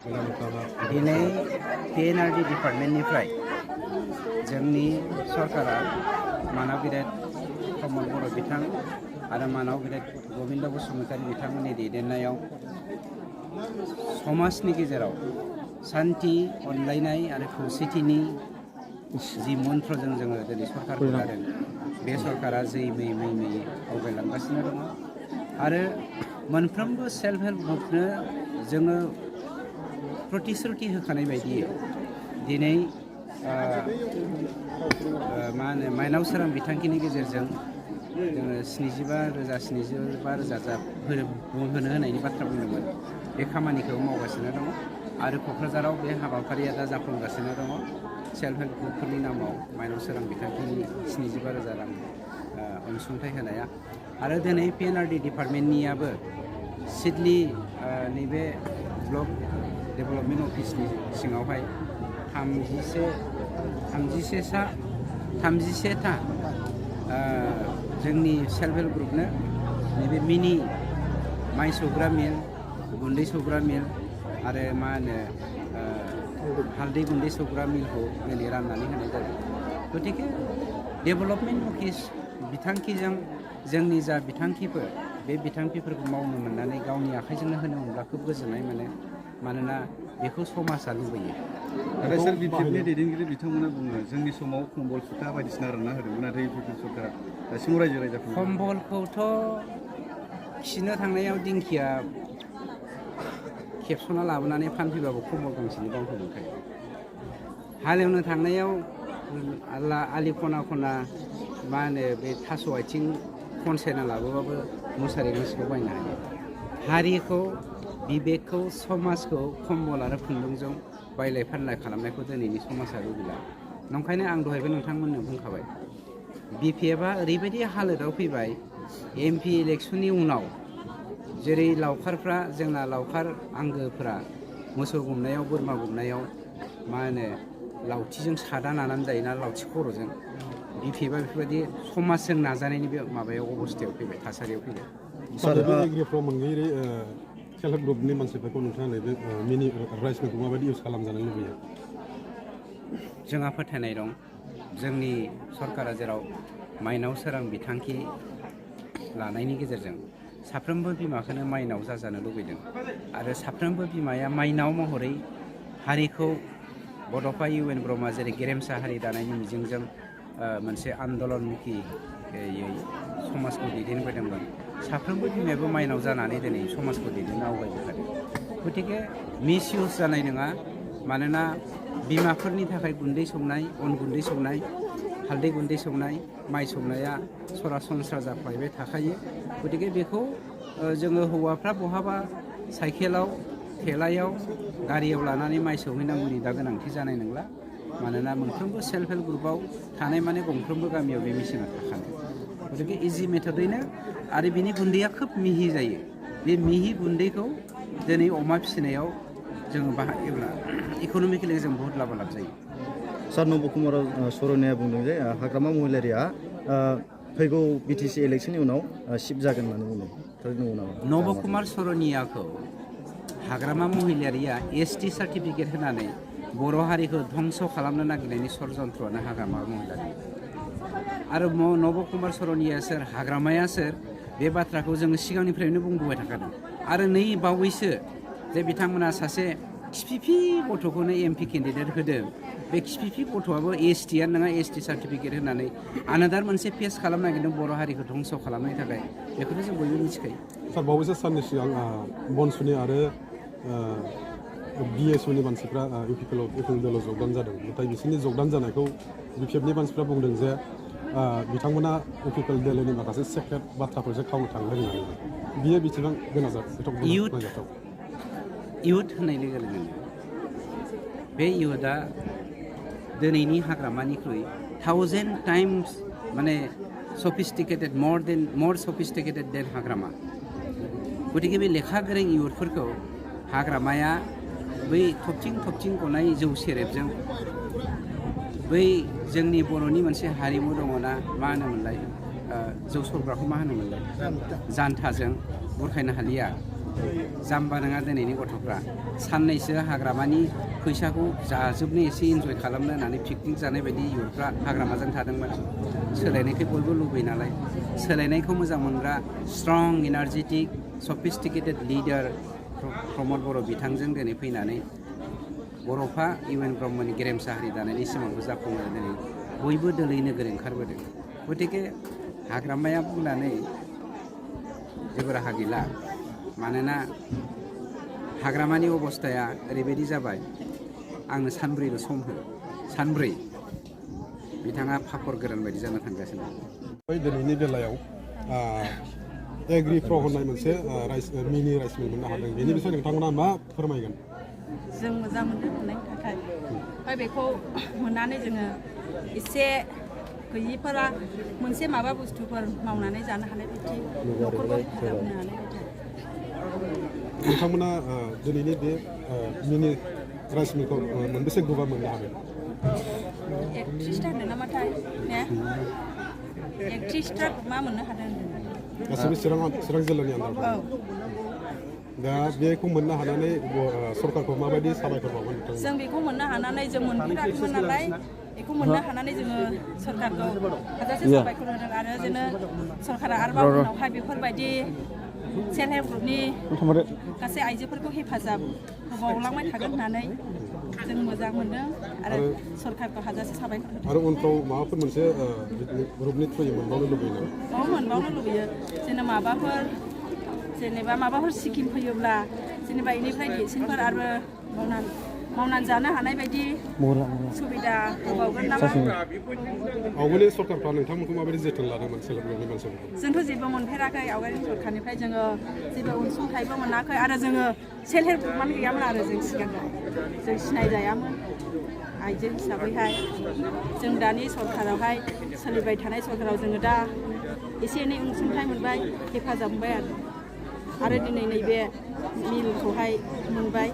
दिनै PNRD डिपार्टमेन्टनिफ्राय जोंनि सरकारा मानाव गेदेर प्रमद बर' बिथां आरो मानाव गेदेर गबिन्द बसुमतारी बिथांमोननि दैदेननायाव समाजनि गेजेराव शान्ति अनलायनाय आरो खौसेथिनि जि मन्त्रजों जोङो दिनै सरकारखौ लादों बे सरकारा जै मै आवगायलांगासिनो दङ आरो मोनफ्रोमबो सेल्फ हेल्प ग्रुपनो जोङो प्रतिश्रुति होखानाय बायदियै दिनै मा होनो माइनाव सोरां बिथांखिनि गेजेरजों जोङो 75,000 होनो होनायनि बाथ्रा बुंदोंमोन बे खामानिखौ मावगासिनो दङ आरो क'क्राझाराव बे हाबाफारिया दा जाफुंगासिनो दङ सेल्फ हेल्प ग्रुपफोरनि नामाव माइनाव सोरां बिथांखिनि 75,000 रां अनसुंथाइ होनाया आरो दिनै PNRD डिपार्टमेन्टनियाबो सिडली नैबे ब्लक डेभेलपमेन्ट अफिसनि सिङावहाय 31था जोंनि सेल्फ हेल्प ग्रुपनो नैबे मिनि माइ सौग्रा मिल गुन्दै सौग्रा मिल आरो मा होनो हालदै गुन्दै सौग्रा मिलखौ दिनै राननानै होनाय जादों गतिके डेभेलपमेन्ट अफिस बिथांखिजों जोंनि जा बिथांखिफोर बे बिथांखिफोरखौ मावनो मोननानै गावनि आखाइजोंनो होनो मोनब्ला खोब गोजोननाय मोनो मानोना बेखौ समाजा लुबैयो। नाथाय सोर बिपिएफनि दैदेनगिरि बिथांमोना बुङो जोंनि समाव कम्बल सुथा बायदिसिना रानना होदोंमोन नाथाय इउपिपि सरकारा दासिमाव रायजो राजाखौ कम्बलखौथ' खिनो थांनायाव दिंखिया खेबस'ना लाबोनानै फानफैबाबो कम्बल गांसेनि दामखौ मोनखायो हालेवनो थांनायाव आलि खना खना मा होनो बे थास' आथिं खनसायना लाबोबाबो मुसारि गांसेखौ बायनो हायो हारिखौ बिबेकखौ समाजखौ कम्बल आरो खुन्दुंजों बायलाय फानलाय खालामनायखौ दिनैनि समाजा लुबैला नंखायनो आं दहायबो नोंथांमोननो बुंखाबाय बिपिएफआ ओरैबायदि हालोदाव फैबाय MP इलेक्सननि उनाव जेरै लावखारफ्रा जोंना लावखार आंगोफ्रा मोसौ गुमनायाव बोरमा गुमनायाव मा होनो लावथिजों सादा नानानै जायोना लावथि खर'जों बिपिएफआ बेफोरबायदि समाजजों नाजानायनि बे माबायाव अबस्थायाव फैबाय थासारियाव फैबाय सेल्फ हेल्प ग्रुपनि मानसिफोरखौ नोंथाङा नैबे मिनि राइस मिलखौ माबायदि इउज खालामजानो लुबैयो जोंहा फोथायनाय दं जोंनि सरकारा जेराव माइनाव सोरां बिथांखि लानायनि गेजेरजों साफ्रोमबो बिमाखौनो माइनाव जाजानो लुबैदों आरो साफ्रोमबो बिमाया माइनाव महरै हारिखौ बड'फा UN ब्रह्मा जेरै गेरेमसा हारि दानायनि मिजिंजों मोनसे आन्दलनमुखियै समाजखौ दैदेनबोदोंमोन साफ्रोमबो बिमायाबो माइनाव जानानै दिनै समाजखौ दैदेननो आवगायबोखादों गतिके मिस इउज जानाय नङा मानोना बिमाफोरनि थाखाय गुन्दै सौनाय अन गुन्दै सौनाय हालदै गुन्दै सौनाय माइ सौनाया सरासनस्रा जाफ्लायबाय थाखायो गतिके बेखौ जोङो हौवाफ्रा बहाबा साइकेलाव थेलायाव गारियाव लानानै माइ सौहैनांगौनि दा गोनांथि जानाय नंला मानोना मोनफ्रोमबो सेल्फ हेल्प ग्रुपआव थानाय माने गंफ्रोमबो गामियाव बे मेसिना थाखानाय गतिके इजि मेथडैनो आरो बिनि गुन्दैया खोब मिहि जायो बे मिहि गुन्दैखौ दिनै अमा फिसिनायाव जोङो बाहायोब्ला इक'नमिकेलि जों बहुत लाब जायो सार नब कुमार सर'निया बुंदों जे हाग्रामा महिलारिया फैगौ BTC इलेक्सननि उनाव शिफ्ट जागोन होननानै बुंदों नब कुमार सर'नियाखौ हाग्रामा महिलारिया ST सार्टिफिकेट होनानै बर' हारिखौ धंस खालामनो नागिरनायनि षड़यन्त्रआनो हाग्रामा महिलारि आरो नब कुमार सर'निया सोर हाग्रामाया सोर बे बाथ्राखौ जोङो सिगांनिफ्रायनो बुंबोबाय थाखादों आरो नै बावैसो जे बिथांमोना सासे खिफिफि गथ'खौनो MP केन्डिडेट होदों बे खिफिफि गथ'आबो STआनो नङा ST सार्टिफिकेट होनानै आनादार मोनसे फेस खालामनो नागिरदों बर' हारिखौ धंस खालामनायनि थाखाय बेखौथ' जों बयबो मिथिखायो सार बावैसो साननि सिगां बनसुनि आरो BSUनि मानसिफ्रा इउपिपिएल जगदान जादों नाथाय बिसोरनि जगदान जानायखौ बिपिएफनि मानसिफ्रा बुंदों जे बिथांमोना इउपिपिएल देलेनि माखासे सेक्रेट बाथ्राफोरसो खावनो थांदों होननानै बियो बेसेबां गोनांथार इयुथ होननाय लोगो लोगोनो बे इयुथआ दिनैनि हाग्रामानिख्रुइ 1000 टाइम्स माने सफिस्टिकेटेड मोर सफिस्टिकेटेड देन हाग्रामा गतिके बे लेखा गोरों इयुथफोरखौ हाग्रामाया बै थबथिं गनाय जौ सेरेबजों बै जोंनि बर'नि मोनसे हारिमु दङना मा होनोमोनलाय जौ सरग्राखौ मा होनोमोनलाय जानथाजों बुरखायनो हालिया जाम्बा नङा दिनैनि गथ'फ्रा साननैसो हाग्रामानि फैसाखौ जाजोबनो एसे इन्जय खालामनो होननानै पिकनिक जानाय बायदि इयुथफ्रा हाग्रामाजों थादोंमोन सोलायनायखौ बयबो लुबैयो नालाय सोलायनायखौ मोजां मोनग्रा स्ट्रं इनार्जेटिक सफिस्टिकेटेड लिडार प्रमद बर' बिथांजों दिनै फैनानै बर'फा इउ.एन. ब्रह्मनि गेरेमसा हारि दानायनि सिमांखौ जाफुंनो दिनै बयबो दोलै नोगोर ओंखारबोदों गतिके हाग्रामाया बुंनानै जेबो राहा गैला मानोना हाग्रामानि अबस्थाया ओरैबायदि जाबाय आंनो सानब्रैल' सम हो सानब्रै बिथाङा फापर गोरान बायदि जानो थांगासिनो दिनैनि बेलायाव एग्रि प्र होननाय मोनसे मिनि राइस मिल मोननो हादों बेनि बिषय नोंथांमोना मा फोरमायगोन जों मोजां मोनदों मोननायनि थाखाय ओमफ्राय बेखौ मोननानै जोङो एसे गैयिफोरा मोनसे माबा बुस्थुफोर मावनानै जानो हानाय बायदि न'खरखौ हेफाजाब होनो हानाय बायदि नोंथांमोना दिनैनि बे मिनि राइस मिलखौ मोनबेसे गोबा मोननो हादों 31 होनदों नामाथाय ने 31 मा मोननो हादों गासैबो चिरां जिल्लानि आन्दाराव दा बेखौ मोननो हानानै सरकारखौ माबायदि साबायखर बावगोन नोंथां जों बेखौ मोननो हानानै जों मोनफेराखैमोन नालाय बेखौ मोननो हानानै जोङो सरकारखौ हाजासे साबायखर होदों आरो जोंनो सरकारा आरोबाव उनावहाय बेफोरबायदि सेल्फ हेल्प ग्रुपनि गासै आइजोफोरखौ हेफाजाब होबावलांबाय थागोन होननानै जों मोजां मोनदों आरो सरकारखौ हाजासे साबायखर होदों आरो उनफ्राव माबाफोर मोनसे ग्रुपनि थ्रुयै मोनबावनो लुबैयो मोनबावनो लुबैयो जेनेबा माबाफोर स्किम फैयोब्ला जेनेबा बेनिफ्राय देरसिनफोर आरो मावनानै जानो हानाय बायदि सुबिदा होबावगोन नामा आवगोलनि सरकारफ्रा नोंथांमोनखौ माबायदि जोथोन लादोंमोन सेल्फ हेल्प ग्रुपनि मानसिफोरखौ जोंथ' जेबो मोनफेराखै आवगायनि सरकारनिफ्राय जोङो जेबो अनसुंथाइबो मोनाखै आरो जोङो सेल्फ हेल्प ग्रुपआनो गैयामोन आरो जों सिगांहाय जों सिनायजायामोन आइजो हिसाबैहाय जों दानि सरकारावहाय सोलिबाय थानाय सरकाराव जोङो दा एसे एनै अनसुंथाइ मोनबाय हेफाजाब मोनबाय आरो दिनै नैबे मिलखौहाय मोनबाय